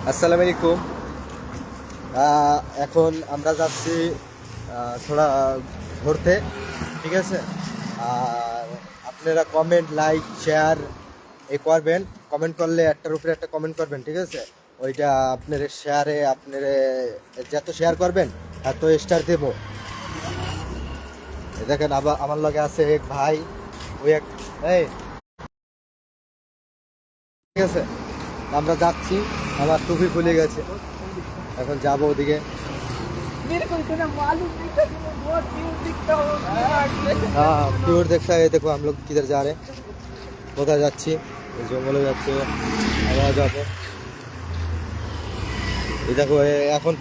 আসসালামু আলাইকুম। এখন আমরা যাচ্ছি থোড়া ঘুরতে, ঠিক আছে। আর আপনারা কমেন্ট, লাইক, শেয়ার করবেন। কমেন্ট করলে একটার উপরে একটা কমেন্ট করবেন, ঠিক আছে। ওইটা আপনার শেয়ারে আপনার যত শেয়ার করবেন এত স্টার দেব। দেখেন আবার আমার লগে আছে এক ভাই, ওই এক এই, ঠিক আছে। আমরা যাচ্ছি, আমার টুপি খুলে গেছে, এখন যাবো ওদিকে। मेरे को इतना मालूम नहीं था कि मैं बहुत क्यूट दिखता हूँ। हाँ प्योर देखता है। देखो हम लोग किधर जा रहे हैं, কোথায় যাচ্ছি, জঙ্গলে যাচ্ছে, আমরা যাবো। এই দেখো এখন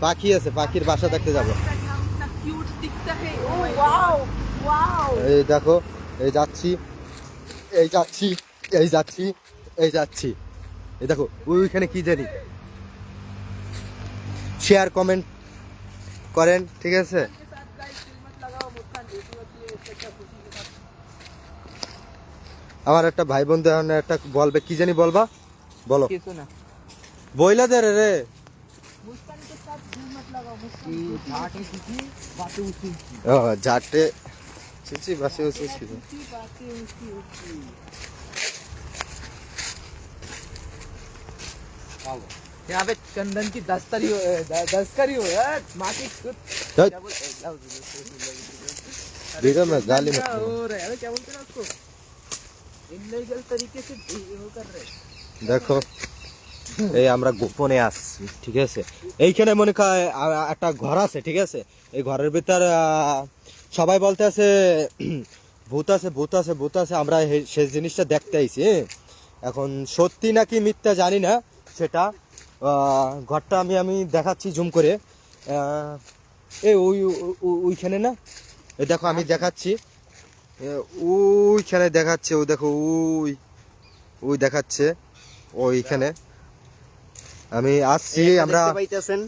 পাখি আছে, পাখির বাসা দেখতে যাবো। इतना क्यूट दिखता है। Oh wow wow. এই দেখো, এই যাচ্ছি, এই যাচ্ছি, এই যাচ্ছি, এই যাচ্ছি। এই দেখো ওইখানে কি জানি। শেয়ার কমেন্ট করেন, ঠিক আছে। के साथ गाइस दिल मत लगाओ, मुस्कान बेटी होती है, इससे अच्छा खुशी के साथ। আমার একটা ভাই বন্ধু একটা বলবে, কি জানি বলবা, বলো। किसो ना বইলা দে রে রে। मुस्कान के साथ दिल मत लगाओ, मुस्कान झाटी सीखी बातें उसकी ও ঝাটে চিচি বাসে উসি ছিল। बातें उसकी यहाँ पे चंदन की दस्तरी हो, दस्तरी हो यार, माँ की ধ্যাৎ, क्या बोलते हैं ভিডিও में गाली मत क्या दो। हो रहा है, अरे क्या बोलते हैं ना उसको, इलीगल तरीके से वो कर रहे हैं। দেখো এই আমরা গোপনে আসছি, ঠিক আছে। এইখানে মনে হয় একটা ঘর আছে, ঠিক আছে। এই ঘরের ভিতর সবাই বলতে আছে ভূত আছে, ভূত আছে, ভূত আছে। আমরা সেই জিনিসটা দেখতে আইছি। এখন সত্যি নাকি মিথ্যা জানি না সেটা। ঘরটা আমি দেখাচ্ছি জুম করে। এই ওইখানে না, এই দেখো আমি দেখাচ্ছি। ওইখানে দেখাচ্ছে, ও দেখো ওই ওই দেখাচ্ছে ওইখানে। আমি আসছি, আমরা দেখতে পাইতেছেন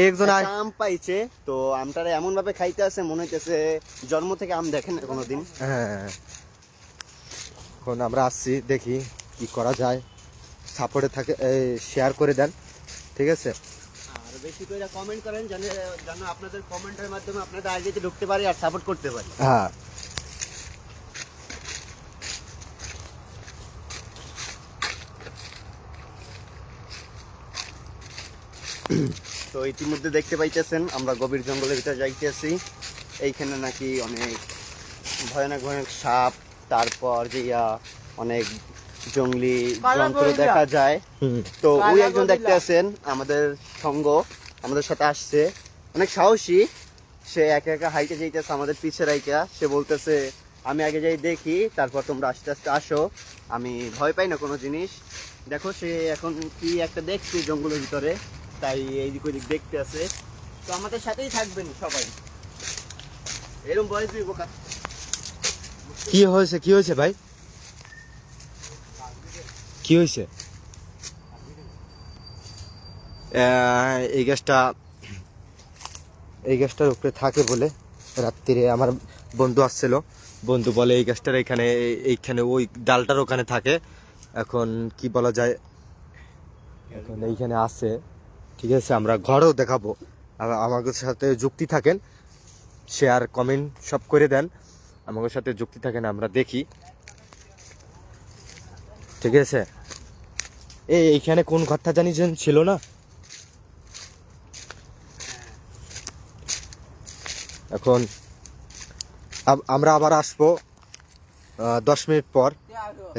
একজন একটা আম পাইছে, তো আমটারে এমন ভাবে খাইতে আছে মনে হইতেছে জন্ম থেকে আম দেখেন না কোনোদিন। হ্যাঁ, এখন আমরা আসছি, দেখি কি করা যায়। সাপোর্টে থাকে, শেয়ার করে দেন, ঠিক আছে। আর বেশি করে কমেন্ট করেন, যেন আপনাদের কমেন্টের মাধ্যমে আপনাদের আইডিতে ঢুকতে পারি আর সাপোর্ট করতে পারি। হ্যাঁ, তো ইতিমধ্যে দেখতে পাইতেছেন আমরা গভীর জঙ্গলের ভিতরে যাইতেছি। এইখানে নাকি অনেক ভয়ানক ভয়ানক সাপ, তারপর যে অনেক জঙ্গলি যন্ত্র দেখা যায়। তো ওই একজন দেখতে আছেন আমাদের সঙ্গ, আমাদের সাথে আসছে, অনেক সাহসী। সে একা একা হাইটে যাইতেছে আমাদের পিছে রাইকা। সে বলতেছে আমি আগে যাই দেখি, তারপর তোমরা আস্তে আস্তে আসো, আমি ভয় পাই না কোনো জিনিস। দেখো সে এখন কি একটা দেখছে জঙ্গলের ভিতরে, তাই এইদিক ওইদিক দেখতে আছে। তো আমাদের সাথেই থাকবেন সবাই, এরকম বয়স দুই বোকা। কি হয়েছে, কি হয়েছে ভাই, কি হয়েছে? এই গ্যাসটার উপরে থাকে বলে রাত্রিরে আমার বন্ধু আসছিল। বন্ধু বলে এই গ্যাসটার এইখানে ওই ডালটার ওখানে থাকে। এখন কি বলা যায়, এখন এইখানে আছে, ঠিক আছে। আমরা ঘরেও দেখাবো। আমাদের সাথে যুক্তি থাকেন, শেয়ার কমেন্ট সব করে দেন, আমাদের সাথে যুক্তি থাকেন, আমরা দেখি, ঠিক আছে। এইখানে কোন ঘরটা জানি ছিল না। এখন আমরা আবার আসবো 10 মিনিট পর,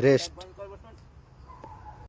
রেস্ট।